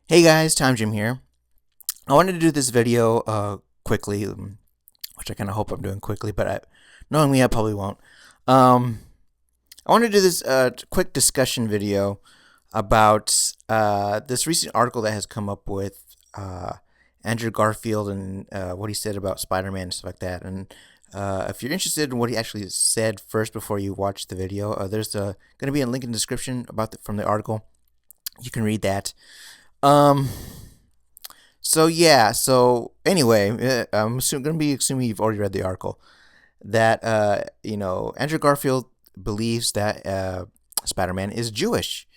Hey guys, Time Jim here. I wanted to do this video quickly, which I kind of hope I'm doing quickly, but knowing me, I probably won't. Um, I want to do this quick discussion video about this recent article that has come up with Andrew Garfield and what he said about Spider-Man and stuff like that. And if you're interested in what he actually said first before you watch the video, there's going to be a link in the description from the article. You can read that. Um, So anyway, I'm assuming you've already read the article that Andrew Garfield believes that Spider-Man is Jewish,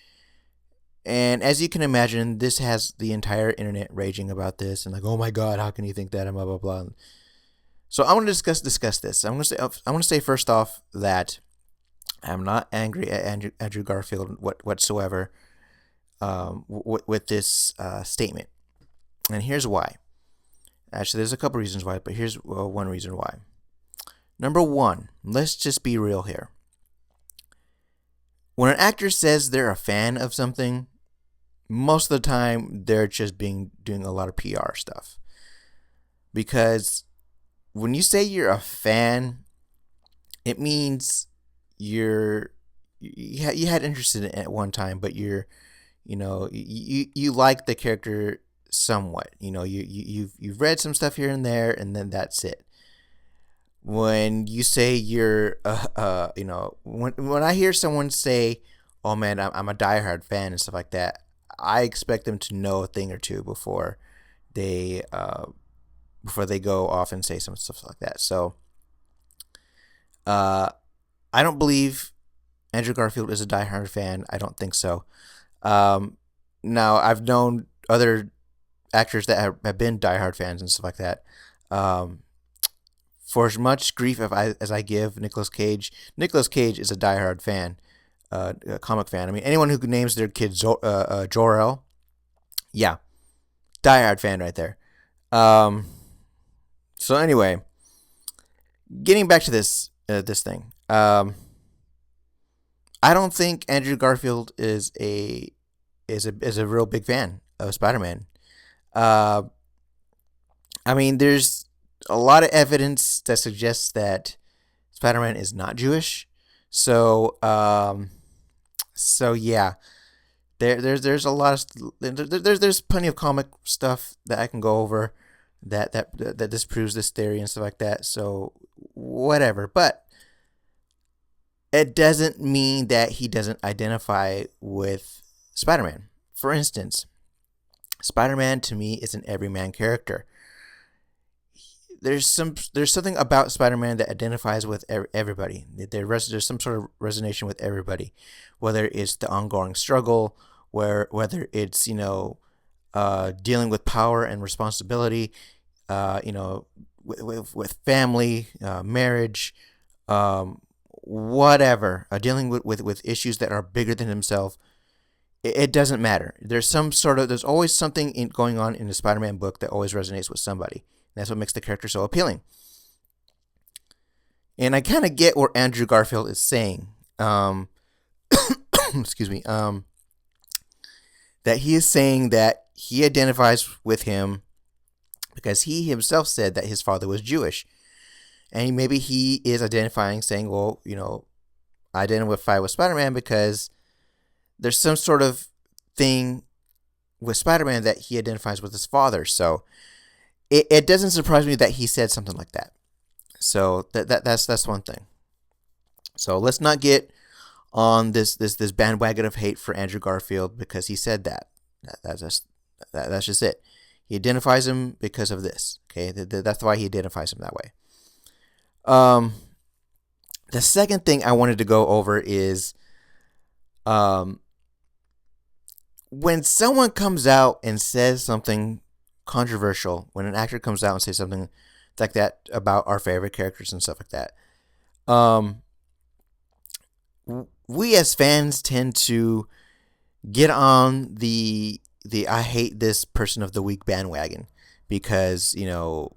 and as you can imagine, this has the entire internet raging about this and like, oh my God, how can you think that? And blah blah blah. So I want to discuss this. I want to say first off that I'm not angry at Andrew Garfield whatsoever with this statement. And here's why. Actually, there's a couple reasons why, but here's one reason why. Number one, let's just be real here. When an actor says they're a fan of something, most of the time they're just doing a lot of PR stuff. Because when you say you're a fan, it means you had interest in it at one time, but you like the character somewhat. You've read some stuff here and there, and then that's it. When you say you're when I hear someone say, oh man, I'm a diehard fan and stuff like that, I expect them to know a thing or two they before they go off and say some stuff like that. So I don't believe Andrew Garfield is a diehard fan. I don't think so. Now I've known other actors that have been diehard fans and stuff like that. For as much grief as I give Nicolas Cage is a diehard fan, a comic fan. I mean, anyone who names their kid Jor-El, yeah, diehard fan right there. So anyway, getting back to this thing, I don't think Andrew Garfield is a real big fan of Spider-Man. I mean, there's a lot of evidence that suggests that Spider-Man is not Jewish. So, yeah, there's a lot of there's plenty of comic stuff that I can go over that disproves this theory and stuff like that. So, whatever, but it doesn't mean that he doesn't identify with Spider-Man. For instance, Spider-Man to me is an everyman character. There's something about Spider-Man that identifies with everybody. There's some sort of resonation with everybody, whether it's the ongoing struggle, whether it's dealing with power and responsibility, with family, marriage, whatever, dealing with issues that are bigger than himself. It doesn't matter. There's always something going on in the Spider-Man book that always resonates with somebody. That's what makes the character so appealing. And I kind of get what Andrew Garfield is saying. Excuse me. That he is saying that he identifies with him because he himself said that his father was Jewish. And maybe he is identifying, saying, well, I identify with Spider-Man because there's some sort of thing with Spider-Man that he identifies with his father. So it doesn't surprise me that he said something like that. So that's one thing. So let's not get on this bandwagon of hate for Andrew Garfield because he said that. That's just it. He identifies him because of this. Okay, that's why he identifies him that way. The second thing I wanted to go over is when someone comes out and says something controversial, when an actor comes out and says something like that about our favorite characters and stuff like that, we as fans tend to get on the I hate this person of the week bandwagon because oh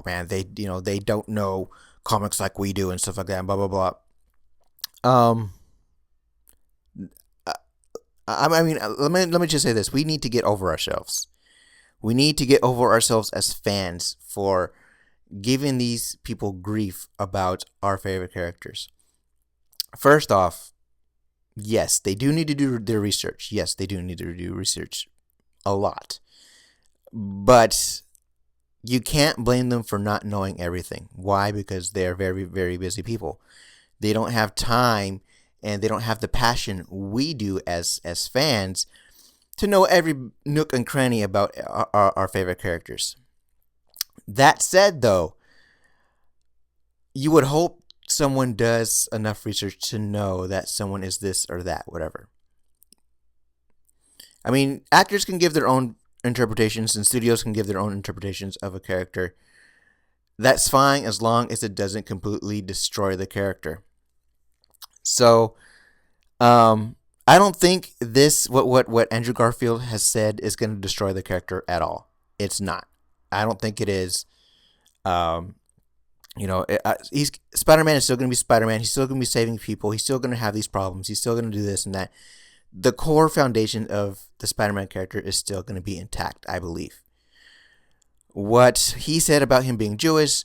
man, they don't know comics like we do and stuff like that, and blah blah blah. I mean, let me just say this: we need to get over ourselves. We need to get over ourselves as fans for giving these people grief about our favorite characters. First off, yes, they do need to do their research. Yes, they do need to do research a lot. But you can't blame them for not knowing everything. Why? Because they're very, very busy people. They don't have time and they don't have the passion we do as fans to know every nook and cranny about our favorite characters. That said, though, you would hope someone does enough research to know that someone is this or that, whatever. I mean, actors can give their own interpretations and studios can give their own interpretations of a character. That's fine as long as it doesn't completely destroy the character. So, I don't think this what Andrew Garfield has said is going to destroy the character at all. It's not. I don't think it is. Um, he's Spider-Man is still going to be Spider-Man. He's still going to be saving people. He's still going to have these problems. He's still going to do this and that. The core foundation of the Spider-Man character is still going to be intact, I believe. What he said about him being Jewish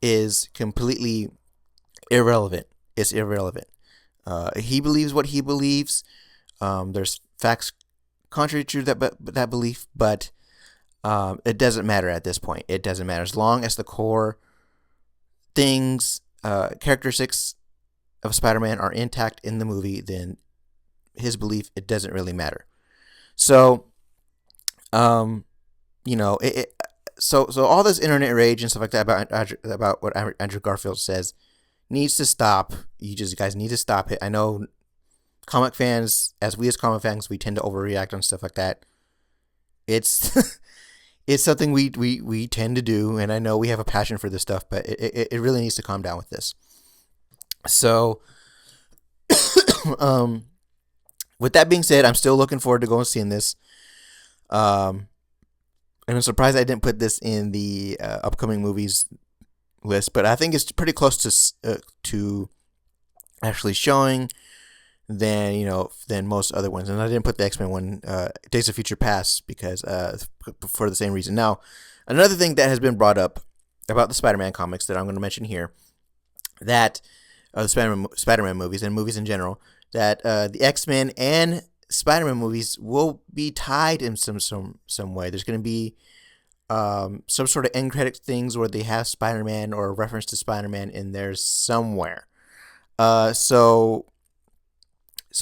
is completely irrelevant. It's irrelevant. He believes what he believes. There's facts contrary to that belief, but it doesn't matter at this point. It doesn't matter as long as the core things, characteristics of Spider-Man are intact in the movie. Then his belief, it doesn't really matter. So, so all this internet rage and stuff like that about what Andrew Garfield says needs to stop. You guys need to stop it. I know comic fans, as comic fans, we tend to overreact on stuff like that. It's it's something we tend to do, and I know we have a passion for this stuff, but it really needs to calm down with this. So, with that being said, I'm still looking forward to going and seeing this. And I'm surprised I didn't put this in the upcoming movies list, but I think it's pretty close to actually showing than most other ones. And I didn't put the X-Men one, Days of Future Past, because for the same reason. Now, another thing that has been brought up about the Spider-Man comics that I'm going to mention here, that the Spider-Man movies and movies in general, that the X-Men and Spider-Man movies will be tied in some way. There's going to be some sort of end credit things where they have Spider-Man or a reference to Spider-Man in there somewhere. So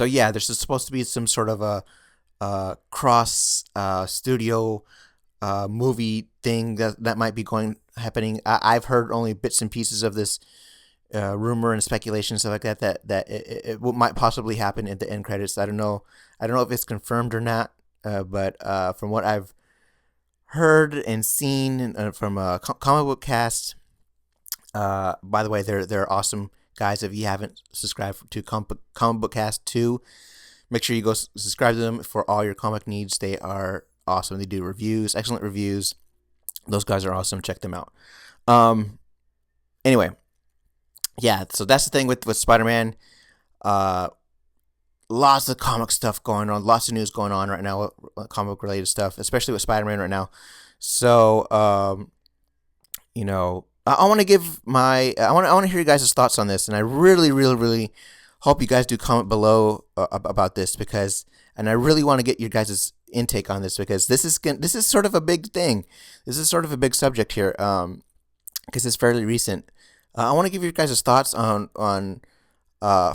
yeah, there's supposed to be some sort of a cross studio movie thing that might be happening. I've heard only bits and pieces of this rumor and speculation, stuff like that it might possibly happen at the end credits. I don't know if it's confirmed or not, but from what I've heard and seen from a comic book cast, by the way, they're awesome guys. If you haven't subscribed to comic book cast 2, make sure you go subscribe to them for all your comic needs. They are awesome. They do reviews, excellent reviews. Those guys are awesome. Check them out. Anyway, yeah, so that's the thing with Spider-Man. Lots of comic stuff going on, lots of news going on right now, comic related stuff, especially with Spider-Man right now. So, I want to I want to hear you guys' thoughts on this, and I really, really, really hope you guys do comment below about this, and I really want to get your guys' intake on this, because this is sort of a big thing. This is sort of a big subject here, because it's fairly recent. I want to give you guys' thoughts on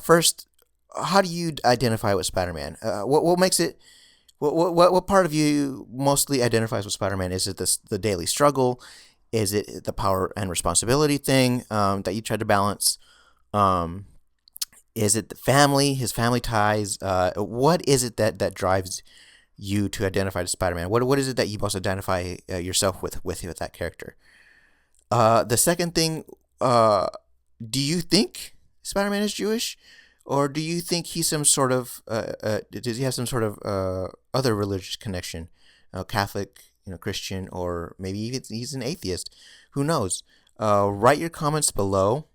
first, how do you identify with Spider-Man? What makes it? What part of you mostly identifies with Spider-Man? Is it the daily struggle? Is it the power and responsibility thing that you try to balance? Is it his family ties? What is it that drives you to identify to Spider-Man? What is it that you most identify yourself with that character? The second thing, do you think Spider-Man is Jewish, or do you think he's some sort of does he have some sort of other religious connection, Catholic, Christian, or maybe even he's an atheist? Who knows? Write your comments below,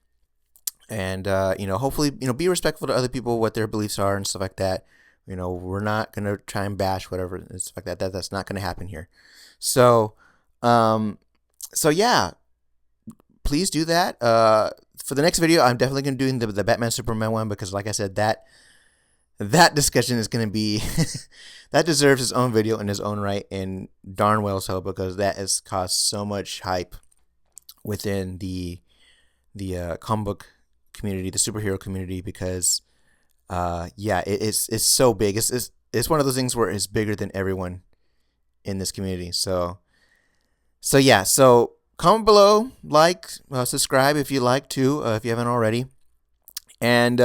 and hopefully be respectful to other people, what their beliefs are and stuff like that. We're not gonna try and bash whatever and stuff like that. That's not gonna happen here. So, um, so yeah, please do that. For the next video, I'm definitely gonna do the Batman Superman one because, like I said, that discussion is gonna be that deserves its own video in its own right, and darn well so, because that has caused so much hype within the comic book community, the superhero community, because yeah, it's so big. It's one of those things where it's bigger than everyone in this community. So yeah, so comment below, like, subscribe if you like to, if you haven't already, and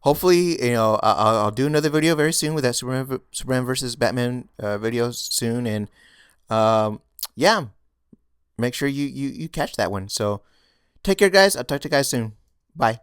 hopefully, I'll do another video very soon with that Superman versus Batman video soon, and yeah, make sure you catch that one. So take care, guys. I'll talk to you guys soon. Bye.